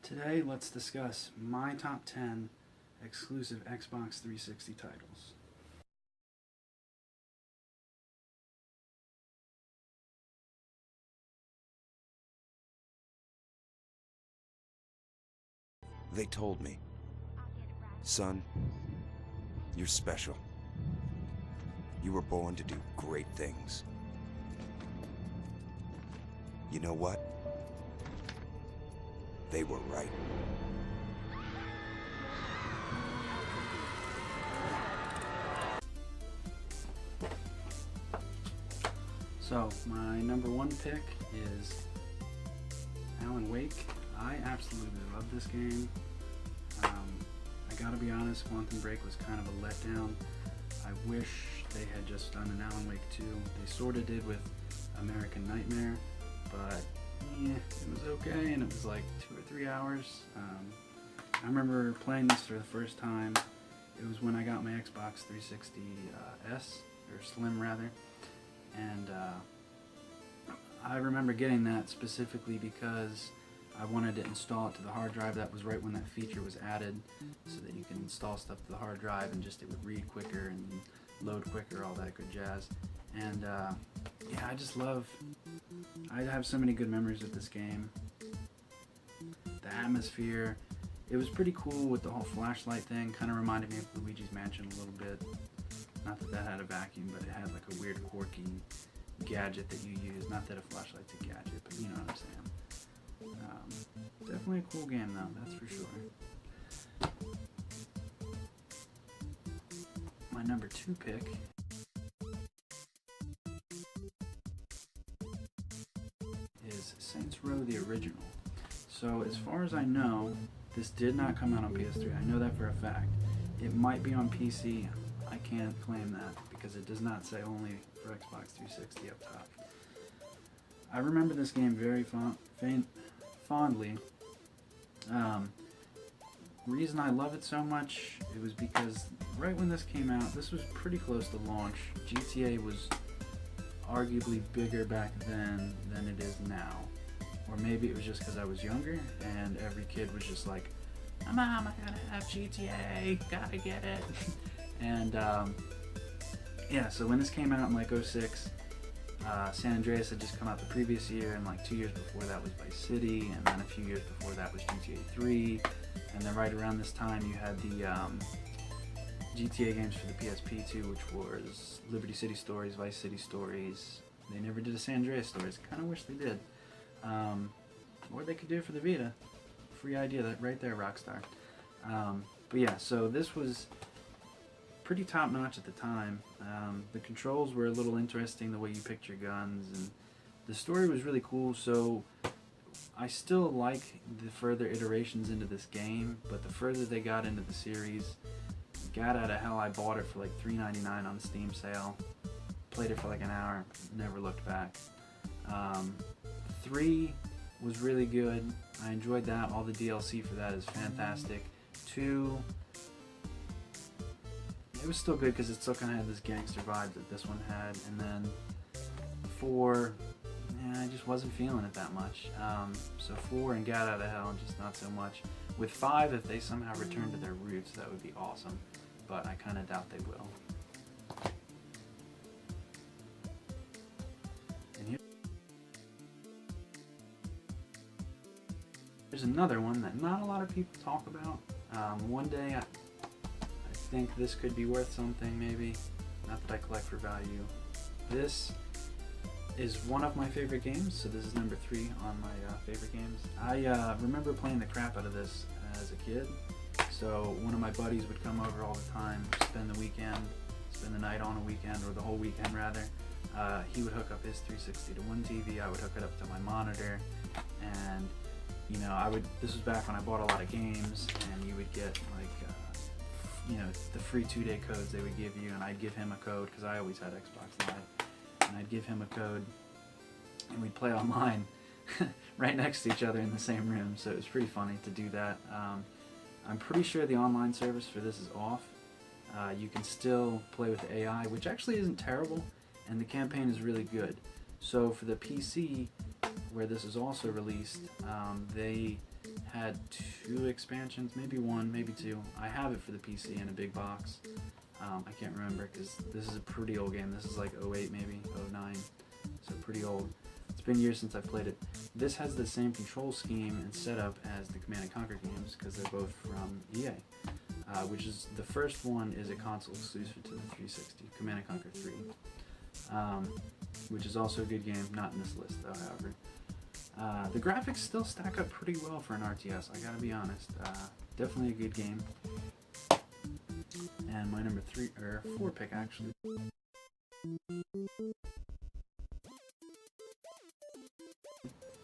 Today, let's discuss my top 10 exclusive Xbox 360 titles. They told me, son, you're special. You were born to do great things. You know what? They were right. So, my number one pick is Alan Wake. I absolutely love this game. I gotta be honest, Quantum Break was kind of a letdown. I wish they had just done an Alan Wake 2. They sort of did with American Nightmare, but yeah, it was okay, and it was like 2 or 3 hours. I remember playing this for the first time. It was when I got my Xbox 360 S, or Slim rather, and I remember getting that specifically because I wanted to install it to the hard drive. That was right when that feature was added, so that you can install stuff to the hard drive and just it would read quicker and load quicker, all that good jazz. And yeah, I have so many good memories of this game. The atmosphere, it was pretty cool with the whole flashlight thing. Kind of reminded me of Luigi's Mansion a little bit. Not that that had a vacuum, but it had like a weird quirky gadget that you use. Not that a flashlight's a gadget, but you know what I'm saying. Definitely a cool game though, that's for sure. My number 2 pick is Saints Row the original. So as far as I know, this did not come out on PS3. I know that for a fact. It might be on PC. I can't claim that because it does not say only for Xbox 360 up top. I remember this game very fondly. Reason I love it so much, it was because right when this came out, this was pretty close to launch. GTA was arguably bigger back then than it is now. Or maybe it was just because I was younger and every kid was just like, Mom, I gotta have GTA, gotta get it. And yeah, so when this came out in like 06, San Andreas had just come out the previous year, and like 2 years before that was Vice City, and then a few years before that was GTA 3, and then right around this time you had the GTA games for the PSP too, which was Liberty City Stories, Vice City Stories. They never did a San Andreas Stories. Kind of wish they did. Or they could do it for the Vita. Free idea that right there, Rockstar. But yeah, so this was pretty top notch at the time. The controls were a little interesting, the way you picked your guns, and the story was really cool. So I still like the further iterations into this game, but the further they got into the series, got out of hell, I bought it for like $3.99 on the Steam sale. Played it for like an hour, never looked back. 3 was really good. I enjoyed that. All the DLC for that is fantastic. 2, it was still good because it still kind of had this gangster vibe that this one had. And then 4, yeah, I just wasn't feeling it that much. So 4 and Gat Out of Hell, just not so much. With 5, if they somehow return to their roots, that would be awesome. But I kind of doubt they will. And here's another one that not a lot of people talk about. One day I think this could be worth something, maybe. Not that I collect for value. This is one of my favorite games, so this is number 3 on my favorite games. I remember playing the crap out of this as a kid. So one of my buddies would come over all the time, spend the night on a weekend, or the whole weekend rather. He would hook up his 360 to one TV, I would hook it up to my monitor, and you know, this was back when I bought a lot of games, and you would get like, you know, the free 2-day codes they would give you, and I'd give him a code, because I always had Xbox Live, and I'd give him a code, and we'd play online right next to each other in the same room, so it was pretty funny to do that. I'm pretty sure the online service for this is off. You can still play with the AI, which actually isn't terrible, and the campaign is really good. So for the PC, where this is also released, they had 2 expansions, maybe 1, maybe 2. I have it for the PC in a big box. I can't remember because this is a pretty old game. This is like 08 maybe, 09, so pretty old. It's been years since I've played it. This has the same control scheme and setup as the Command & Conquer games because they're both from EA. Which is, the first one is a console exclusive to the 360, Command & Conquer 3. Which is also a good game, not in this list though, however. The graphics still stack up pretty well for an RTS, I gotta be honest. Definitely a good game. And my number 4 pick actually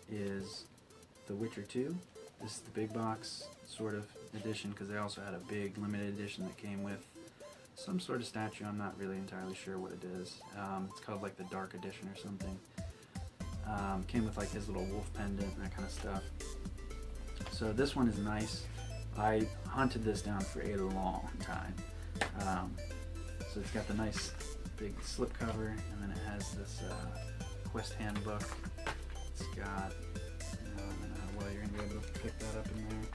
is The Witcher 2. This is the big box sort of edition because they also had a big limited edition that came with some sort of statue. I'm not really entirely sure what it is. It's called like the Dark Edition or something. Came with like his little wolf pendant and that kind of stuff. So this one is nice. I hunted this down for a long time. So it's got the nice big slipcover, and then it has this quest handbook. It's got, well, you're gonna be able to pick that up in there.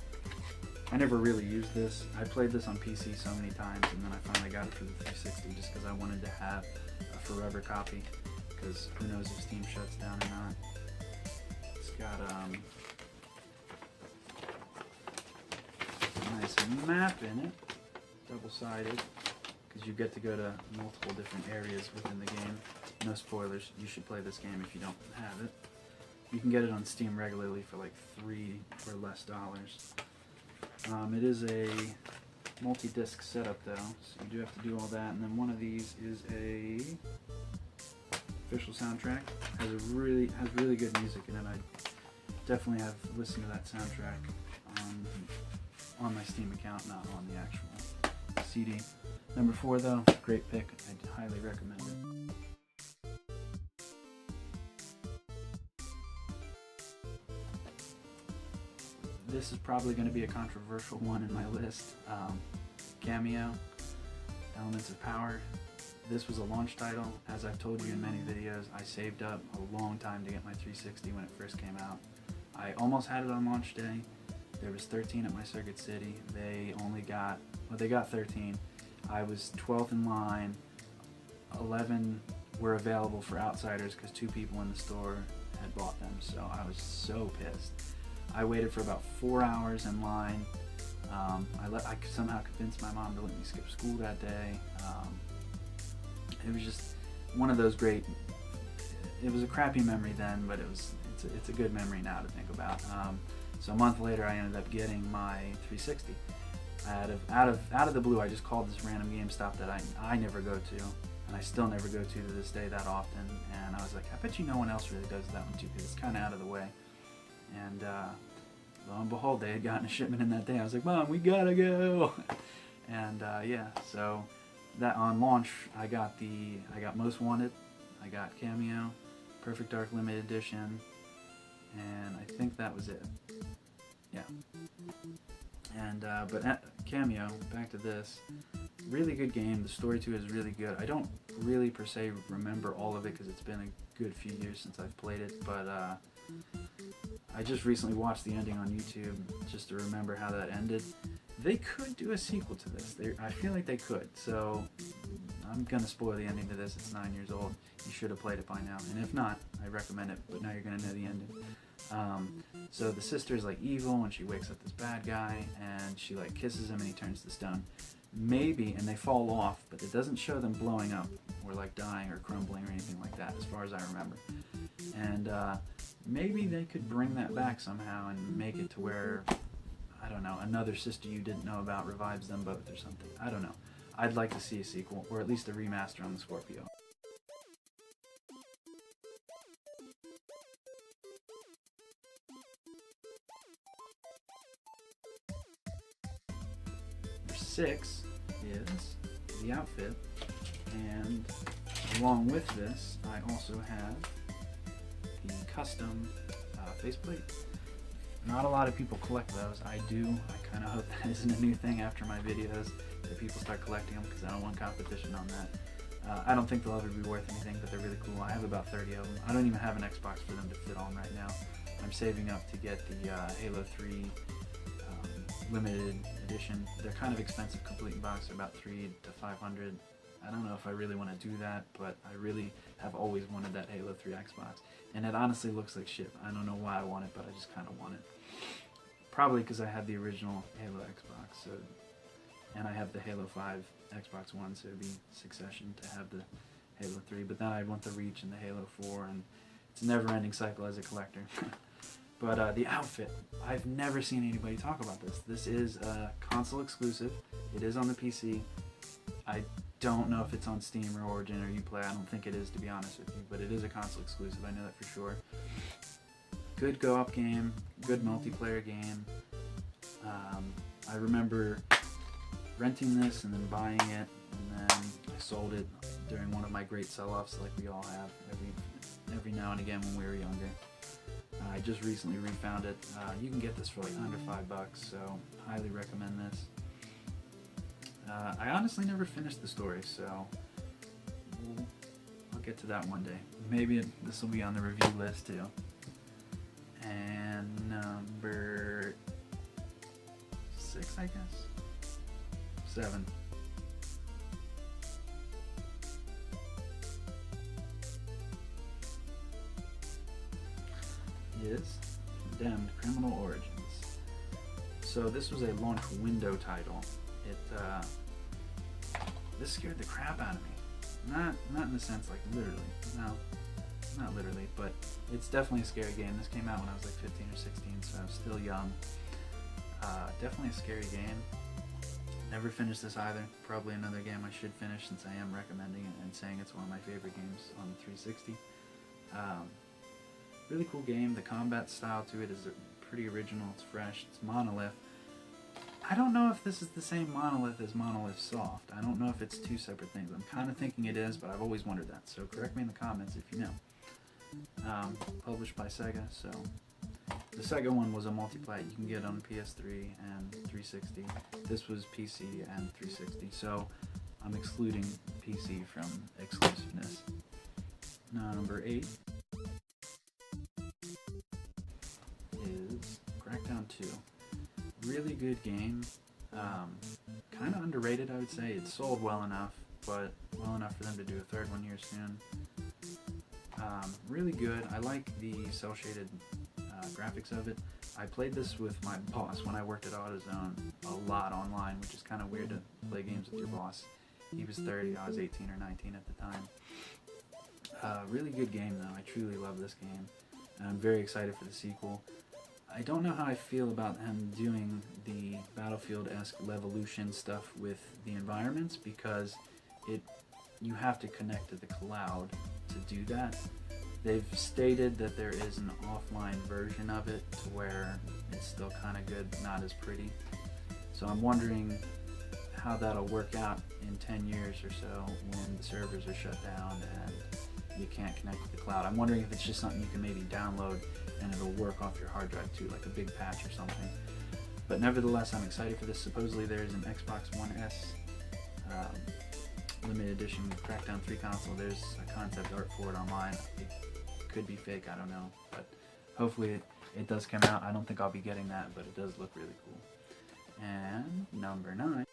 I never really used this. I played this on PC so many times, and then I finally got it for the 360 just because I wanted to have a forever copy, because who knows if Steam shuts down or not. It's got a nice map in it, double-sided, because you get to go to multiple different areas within the game. No spoilers, you should play this game if you don't have it. You can get it on Steam regularly for like $3 or less. It is a multi-disc setup though, so you do have to do all that. And then one of these is a official soundtrack. Has really good music in it. I definitely have listened to that soundtrack on my Steam account, not on the actual CD. Number 4 though, great pick. I highly recommend it. This is probably going to be a controversial one in my list. Cameo, Elements of Power. This was a launch title. As I've told you in many videos, I saved up a long time to get my 360 when it first came out. I almost had it on launch day. There was 13 at my Circuit City. They only got, well, they got 13. I was 12th in line. 11 were available for outsiders because 2 people in the store had bought them, so I was so pissed. I waited for about 4 hours in line. I somehow convinced my mom to let me skip school that day. It was just one of those great, it was a crappy memory then, but it's a good memory now to think about. So a month later I ended up getting my 360. Out of the blue, I just called this random GameStop that I never go to, and I still never go to this day that often, and I was like, I bet you no one else really does that one too, because it's kind of out of the way. And lo and behold, they had gotten a shipment in that day. I was like, Mom, we gotta go. And yeah, so that on launch, I got Most Wanted, I got Cameo, Perfect Dark Limited Edition, and I think that was it. Yeah. And but Cameo, back to this, really good game. The story too is really good. I don't really per se remember all of it because it's been a good few years since I've played it, but I just recently watched the ending on YouTube just to remember how that ended. They could do a sequel to this. I feel like they could, so I'm gonna spoil the ending to this. It's 9 years old. You should have played it by now, and if not, I recommend it, but now you're gonna know the ending. So the sister's like evil, and she wakes up this bad guy, and she like kisses him, and he turns to stone. Maybe, and they fall off, but it doesn't show them blowing up, or like dying, or crumbling, or anything like that, as far as I remember. And maybe they could bring that back somehow and make it to where, I don't know, another sister you didn't know about revives them both or something. I don't know. I'd like to see a sequel, or at least a remaster on the Scorpio. Number 6 is the outfit, and along with this, I also have the custom faceplate. Not a lot of people collect those. I do. I kind of hope that isn't a new thing after my videos, that people start collecting them, because I don't want competition on that. I don't think they'll ever be worth anything, but they're really cool. I have about 30 of them. I don't even have an Xbox for them to fit on right now. I'm saving up to get the Halo 3 limited edition. They're kind of expensive complete in box. They're about $300 to $500. I don't know if I really want to do that, but I really have always wanted that Halo 3 Xbox. And it honestly looks like shit. I don't know why I want it, but I just kind of want it. Probably because I had the original Halo Xbox, so, and I have the Halo 5 Xbox One, so it would be succession to have the Halo 3. But then I want the Reach and the Halo 4, and it's a never-ending cycle as a collector. But the outfit, I've never seen anybody talk about this. This is a console exclusive. It is on the PC. I don't know if it's on Steam or Origin or Uplay. I don't think it is, to be honest with you, but it is a console exclusive. I know that for sure. Good go-op game, good multiplayer game. I remember renting this and then buying it, and then I sold it during one of my great sell-offs, like we all have every now and again when we were younger. I just recently refound it. You can get this for like under $5, so highly recommend this. I honestly never finished the story, so I'll get to that one day. Maybe this will be on the review list too. And number 6, I guess? 7. Is Condemned Criminal Origins. So this was a launch window title. This scared the crap out of me. Not in the sense like literally. No, not literally, but it's definitely a scary game. This came out when I was like 15 or 16, so I'm still young. Definitely a scary game. Never finished this either. Probably another game I should finish since I am recommending it and saying it's one of my favorite games on the 360. Really cool game. The combat style to it is pretty original. It's fresh. It's Monolith. I don't know if this is the same Monolith as Monolith Soft. I don't know if it's two separate things. I'm kind of thinking it is, but I've always wondered that. So correct me in the comments if you know. Published by Sega. So the Sega one was a multiplayer. You can get it on PS3 and 360. This was PC and 360. So I'm excluding PC from exclusiveness. Number 8 is Crackdown 2. Really good game. Kind of underrated, I would say. It sold well enough, but well enough for them to do a third one here soon. Really good. I like the cel-shaded graphics of it. I played this with my boss when I worked at AutoZone a lot online, which is kind of weird to play games with your boss. He was 30, I was 18 or 19 at the time. Really good game though. I truly love this game. And I'm very excited for the sequel. I don't know how I feel about him doing the Battlefield-esque Levolution stuff with the environments, because you have to connect to the cloud to do that. They've stated that there is an offline version of it to where it's still kind of good, not as pretty. So I'm wondering how that'll work out in 10 years or so when the servers are shut down and you can't connect to the cloud. I'm wondering if it's just something you can maybe download and it'll work off your hard drive too, like a big patch or something. But nevertheless, I'm excited for this. Supposedly there's an Xbox One S limited edition Crackdown 3 console. There's a concept art for it online. It could be fake, I don't know. But hopefully it does come out. I don't think I'll be getting that, but it does look really cool. And number 9.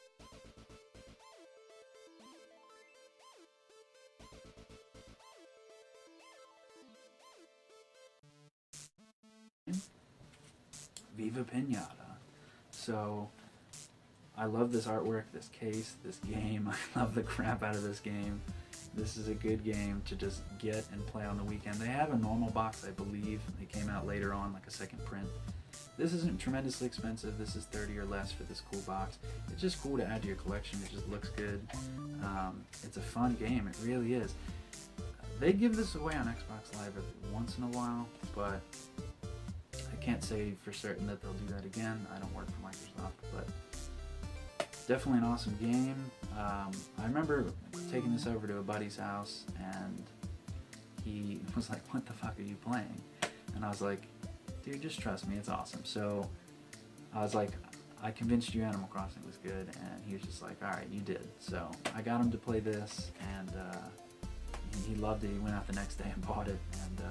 Viva Pinata. So I love this artwork, this case, this game. I love the crap out of this game. This is a good game to just get and play on the weekend. They have a normal box, I believe. It came out later on, like a second print. This isn't tremendously expensive. This is 30 or less for this cool box. It's just cool to add to your collection. It just looks good. It's a fun game. It really is. They give this away on Xbox Live once in a while, but I can't say for certain that they'll do that again. I don't work for Microsoft, but definitely an awesome game. I remember taking this over to a buddy's house and he was like, "What the fuck are you playing?" And I was like, "Dude, just trust me, it's awesome." So I was like, "I convinced you Animal Crossing was good," and he was just like, "Alright, you did." So I got him to play this, and he loved it. He went out the next day and bought it, and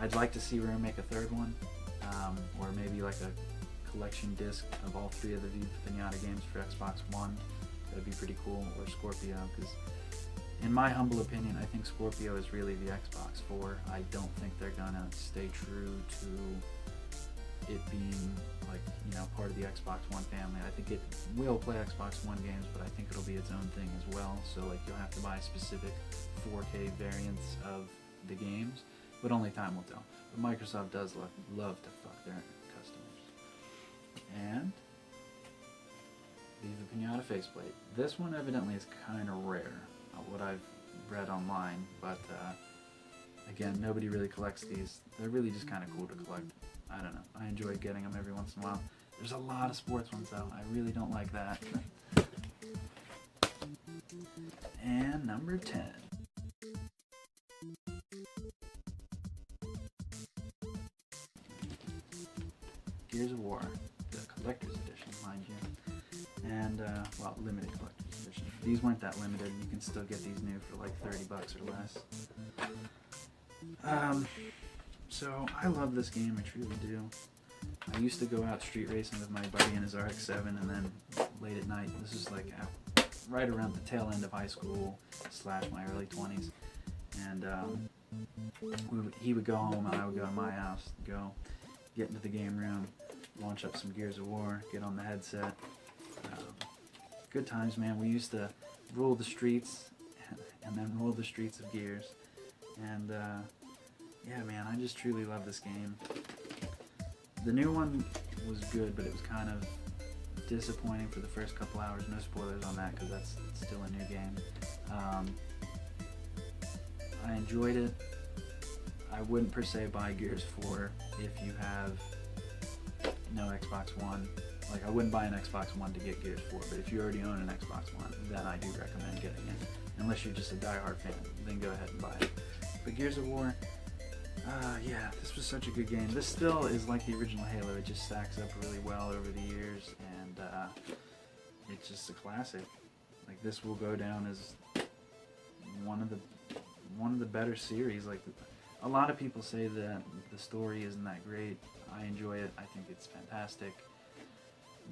I'd like to see Rare make a third one, or maybe like a collection disc of all 3 of the Viva Pinata games for Xbox One. That'd be pretty cool, or Scorpio, because in my humble opinion, I think Scorpio is really the Xbox 4. I don't think they're gonna stay true to it being like, you know, part of the Xbox One family. I think it will play Xbox One games, but I think it'll be its own thing as well. So like you'll have to buy specific 4K variants of the games, but only time will tell. But Microsoft does love to fuck their customers. And Viva Pinata faceplate. This one evidently is kind of rare, what I've read online, but again, nobody really collects these. They're really just kind of cool to collect. I don't know. I enjoy getting them every once in a while. There's a lot of sports ones though. I really don't like that. And number 10. Gears of War, the collector's edition, mind you. And, well, limited collector's edition. These weren't that limited. You can still get these new for like $30 or less. So I love this game, I truly do. I used to go out street racing with my buddy in his RX-7, and then late at night, this is like right around the tail end of high school / my early 20s, and he would go home and I would go to my house, get into the game room, launch up some Gears of War, get on the headset. Good times, man. We used to rule the streets and then rule the streets of Gears, and yeah, man, I just truly love this game. The new one was good, but it was kind of disappointing for the first couple hours. No spoilers on that, because that's still a new game. I enjoyed it. I wouldn't per se buy Gears 4 if you have no Xbox One. Like, I wouldn't buy an Xbox One to get Gears 4, but if you already own an Xbox One, then I do recommend getting it. Unless you're just a diehard fan, then go ahead and buy it. But Gears of War, yeah, this was such a good game. This still is like the original Halo. It just stacks up really well over the years, and it's just a classic. Like, this will go down as one of the better series. Like, a lot of people say that the story isn't that great. I enjoy it. I think it's fantastic.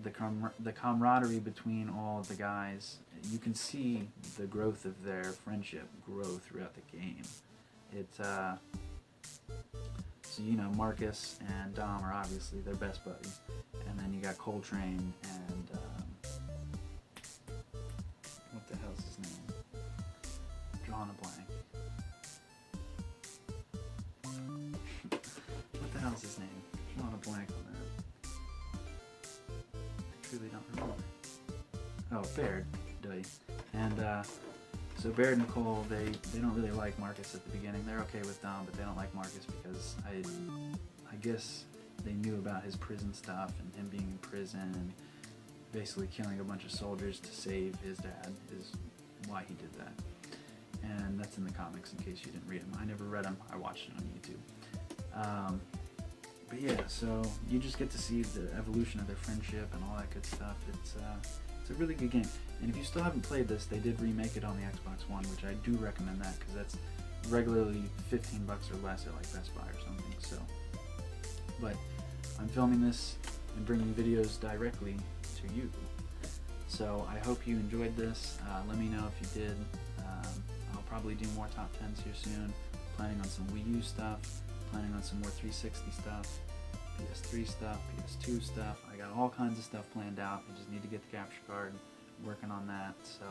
The camaraderie between all of the guys, you can see the growth of their friendship grow throughout the game. It's so, you know, Marcus and Dom are obviously their best buddies, and then you got Coltrane and what the hell's his name? Drawing a blank. What the hell's his name? Drawing a blank on that. I truly don't remember. Oh, Baird, and so Baird and Cole, they don't really like Marcus at the beginning. They're okay with Dom, but they don't like Marcus because I guess they knew about his prison stuff and him being in prison and basically killing a bunch of soldiers to save his dad is why he did that. And that's in the comics in case you didn't read them. I never read them. I watched it on YouTube. But yeah, so you just get to see the evolution of their friendship and all that good stuff. It's a really good game. And if you still haven't played this, they did remake it on the Xbox One, which I do recommend that because that's regularly $15 or less at like Best Buy or something. So, but I'm filming this and bringing videos directly to you. So I hope you enjoyed this. Let me know if you did. I'll probably do more top 10s here soon. Planning on some Wii U stuff. Planning on some more 360 stuff. PS3 stuff, PS2 stuff. I got all kinds of stuff planned out. I just need to get the capture card, working on that. So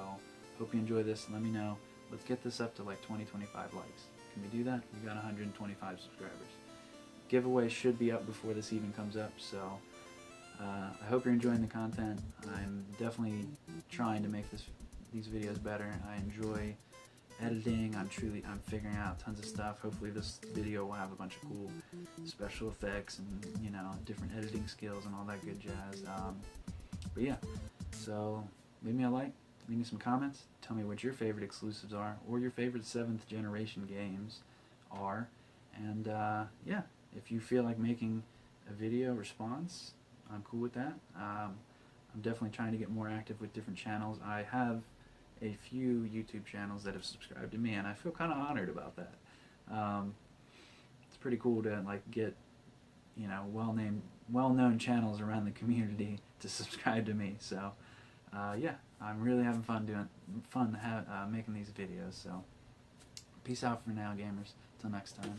hope you enjoy this. Let me know. Let's get this up to like 20-25 likes. Can we do that? We got 125 subscribers. Giveaway should be up before this even comes up, so I hope you're enjoying the content. I'm definitely trying to make these videos better. I enjoy editing. I'm figuring out tons of stuff. Hopefully this video will have a bunch of cool special effects and, you know, different editing skills and all that good jazz. But yeah, so leave me a like, leave me some comments, tell me what your favorite exclusives are, or your favorite 7th generation games are, and yeah, if you feel like making a video response, I'm cool with that. I'm definitely trying to get more active with different channels. I have a few YouTube channels that have subscribed to me, and I feel kind of honored about that. It's pretty cool to like get, you know, well-known channels around the community to subscribe to me. So yeah, I'm really having fun making these videos. So peace out for now, gamers. Till next time.